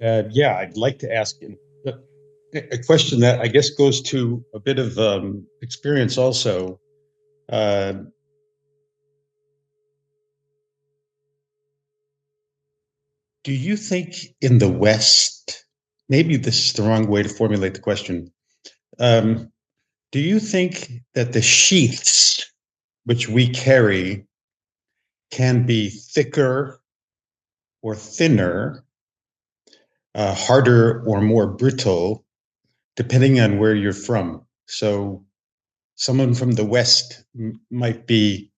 Yeah, I'd like to ask a question that I guess goes to a bit of experience also. Uh, do you think in the West, maybe this is the wrong way to formulate the question, um, do you think that the sheaths which we carry can be thicker or thinner, harder or more brittle, depending on where you're from? So someone from the West might be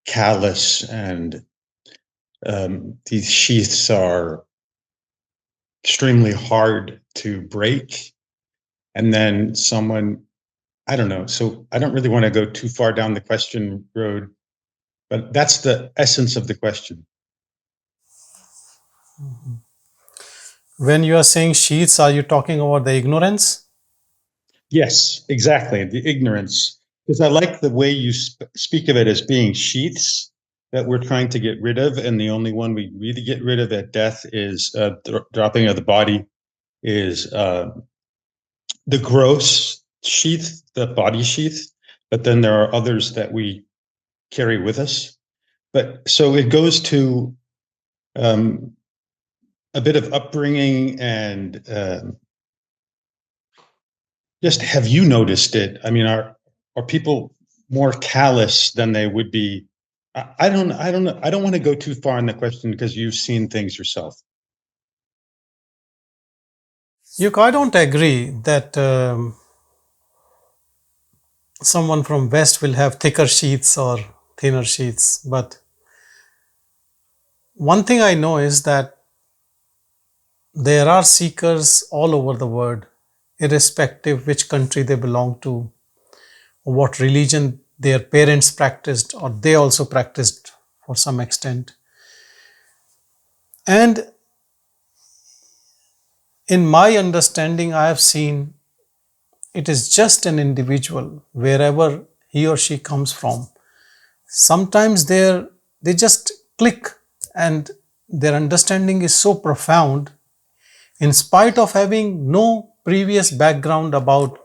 callous and these sheaths are extremely hard to break. And then someone, I don't know. So I don't really want to go too far down the question road, but that's the essence of the question. When you are saying sheaths, are you talking about the ignorance? Yes, exactly. The ignorance. Because I like the way you speak of it as being sheaths that we're trying to get rid of. And the only one we really get rid of at death is dropping of the body, is the gross sheath, the body sheath. But then there are others that we carry with us. But so it goes to a bit of upbringing and just have you noticed it? I mean, are people more callous than they would be? I don't know. I don't want to go too far in the question because you've seen things yourself. I don't agree that someone from West will have thicker sheaths or thinner sheaths. But one thing I know is that there are seekers all over the world, irrespective which country they belong to, what religion their parents practiced or they also practiced for some extent. And in my understanding, I have seen it is just an individual wherever he or she comes from. Sometimes they just click and their understanding is so profound in spite of having no previous background about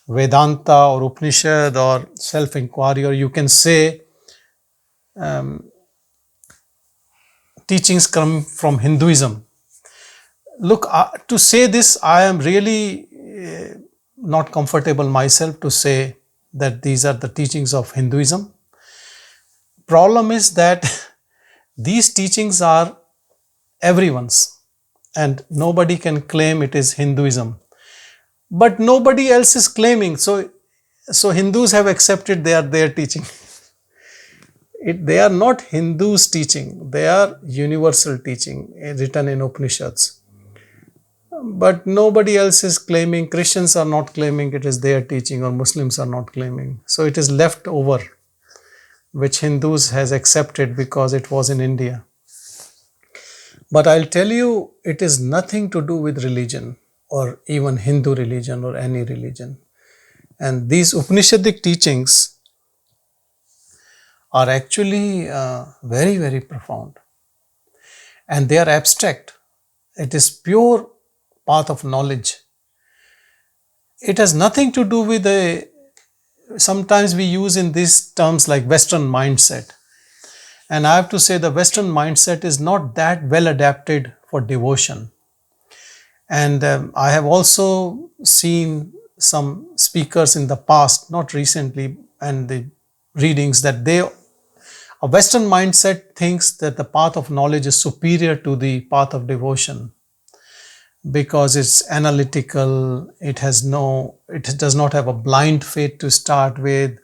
Vedanta or Upanishad or self-inquiry, or you can say teachings come from Hinduism. Look, to say this, I am really not comfortable myself to say that these are the teachings of Hinduism. Problem is that these teachings are everyone's and nobody can claim it is Hinduism. But nobody else is claiming. So Hindus have accepted they are their teaching. They are not Hindus teaching. They are universal teaching written in Upanishads. But nobody else is claiming. Christians are not claiming it is their teaching, or Muslims are not claiming. So it is left over, which Hindus has accepted because it was in India. But I'll tell you, it is nothing to do with religion or even Hindu religion or any religion. And these Upanishadic teachings are actually very, very profound. And they are abstract. It is pure path of knowledge. It has nothing to do with sometimes we use in these terms like Western mindset. And I have to say the Western mindset is not that well adapted for devotion. And I have also seen some speakers in the past, not recently, and the readings that a Western mindset thinks that the path of knowledge is superior to the path of devotion because it's analytical, it does not have a blind faith to start with.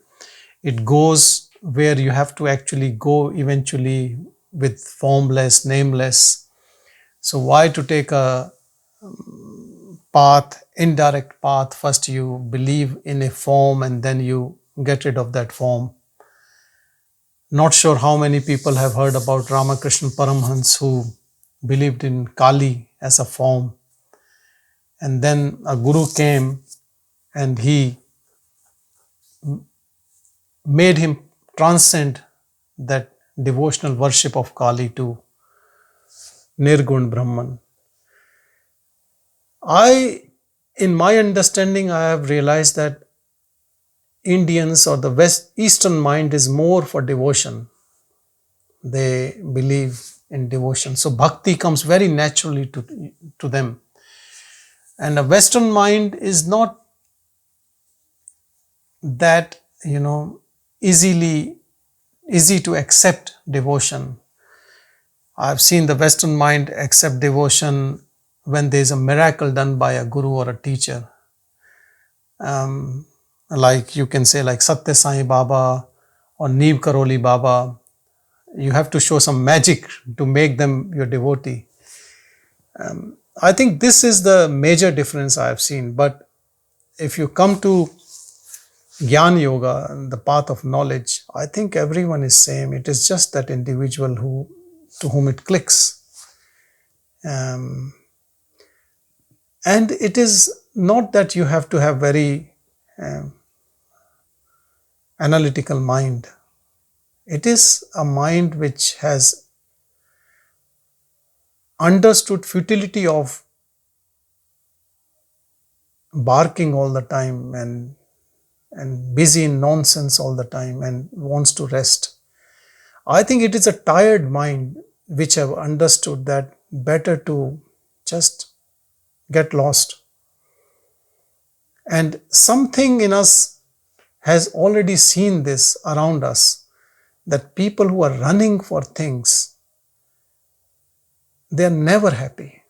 It goes where you have to actually go eventually with formless, nameless. So why to take a path, indirect path? First you believe in a form and then you get rid of that form. Not sure how many people have heard about Ramakrishna Paramhans who believed in Kali as a form. And then a guru came and he made him transcend that devotional worship of Kali to Nirgun Brahman. In my understanding, I have realized that Indians or the Eastern mind is more for devotion. They believe in devotion. So bhakti comes very naturally to them. And a Western mind is not that, easy to accept devotion. I've seen the Western mind accept devotion when there's a miracle done by a guru or a teacher. Like you can say like Satya Sai Baba or Neev Karoli Baba. You have to show some magic to make them your devotee. I think this is the major difference I have seen. But if you come to Gyan Yoga, the path of knowledge, I think everyone is same. It is just that individual to whom it clicks. And it is not that you have to have very analytical mind. It is a mind which has understood futility of barking all the time and busy in nonsense all the time and wants to rest. I think it is a tired mind which have understood that better to just get lost. And something in us has already seen this around us, that people who are running for things, they are never happy.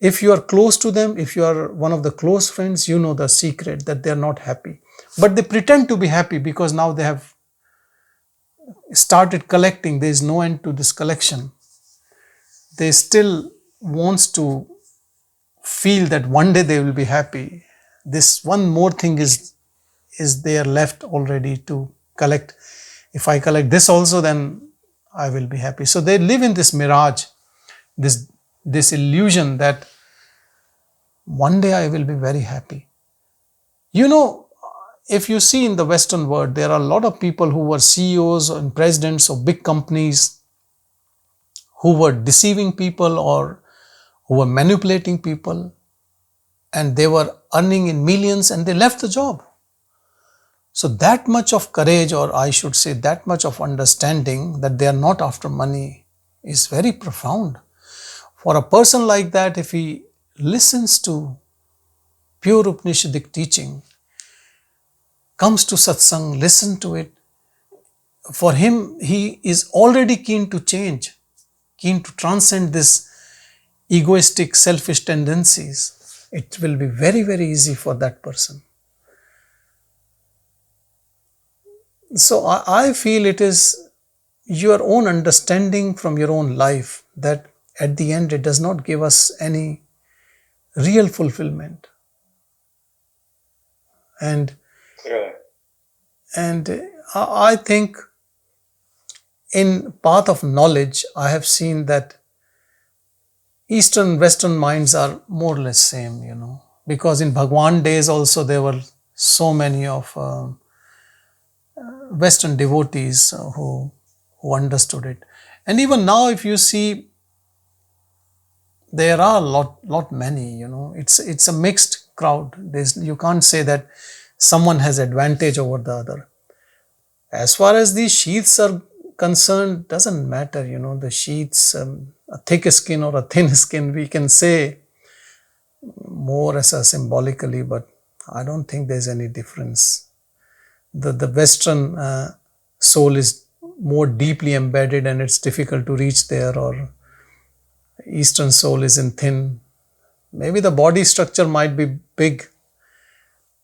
If you are close to them, if you are one of the close friends, you know the secret that they are not happy. But they pretend to be happy because now they have started collecting. There is no end to this collection. They still wants to feel that one day they will be happy. This one more thing is there left already to collect. If I collect this also, then I will be happy. So they live in this mirage, this illusion that one day I will be very happy. If you see in the Western world, there are a lot of people who were CEOs and presidents of big companies who were deceiving people or who were manipulating people, and they were earning in millions and they left the job. So that much of courage, or I should say that much of understanding that they are not after money, is very profound. For a person like that, if he listens to pure Upanishadic teaching, comes to satsang, listen to it, for him, he is already keen to change, keen to transcend this egoistic, selfish tendencies. It will be very, very easy for that person. So I feel it is your own understanding from your own life that at the end it does not give us any real fulfillment. And I think in path of knowledge, I have seen that Eastern, Western minds are more or less same, because in Bhagwan days also there were so many of Western devotees who understood it. And even now, if you see, there are lot many, it's a mixed crowd. You can't say that someone has advantage over the other. As far as these sheaths are concerned, doesn't matter, the sheaths, a thick skin or a thin skin, we can say more as a symbolically, but I don't think there's any difference. The Western soul is more deeply embedded and it's difficult to reach there, or Eastern soul is in thin. Maybe the body structure might be big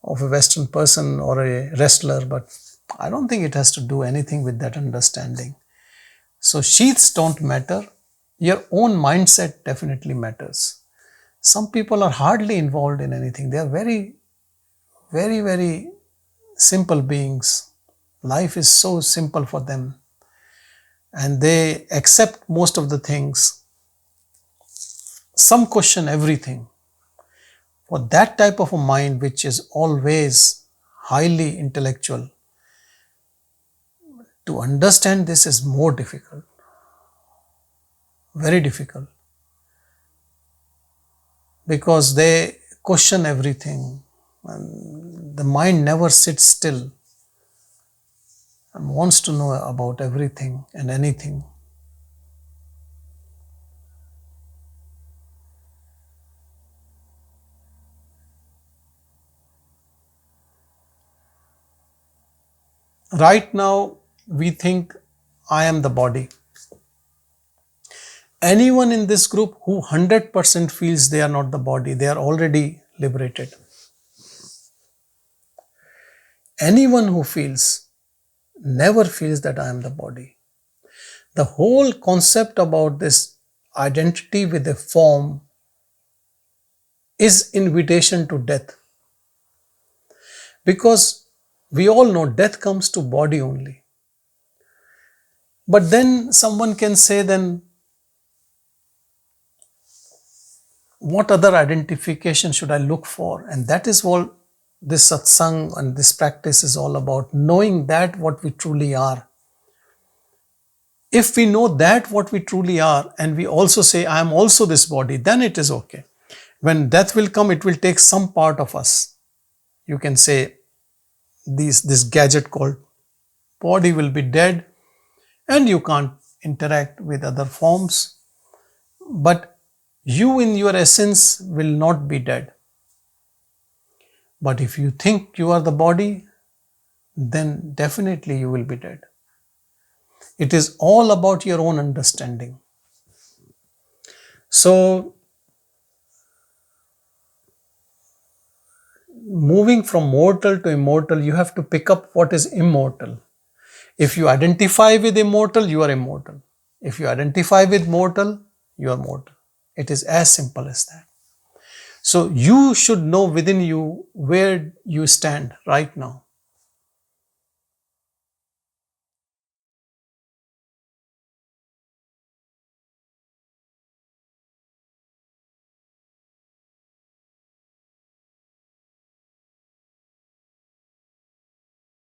of a Western person or a wrestler, but I don't think it has to do anything with that understanding. So sheaths don't matter. Your own mindset definitely matters. Some people are hardly involved in anything. They are very, very, very simple beings. Life is so simple for them. And they accept most of the things. Some question everything. For that type of a mind, which is always highly intellectual, to understand this is more difficult. Very difficult. because they question everything, and the mind never sits still and wants to know about everything and anything. Right now, we think I am the body. Anyone in this group who 100% feels they are not the body, they are already liberated. Anyone who never feels that I am the body. The whole concept about this identity with a form is invitation to death. Because we all know death comes to body only. But then someone can say, then what other identification should I look for? And that is all this satsang and this practice is all about, knowing that what we truly are. If we know that what we truly are, and we also say, I am also this body, then it is okay. When death will come, it will take some part of us. You can say, this gadget called body will be dead, and you can't interact with other forms. But you in your essence will not be dead. But if you think you are the body, then definitely you will be dead. It is all about your own understanding. So, moving from mortal to immortal, you have to pick up what is immortal. If you identify with immortal, you are immortal. If you identify with mortal, you are mortal. It is as simple as that. So you should know within you where you stand right now.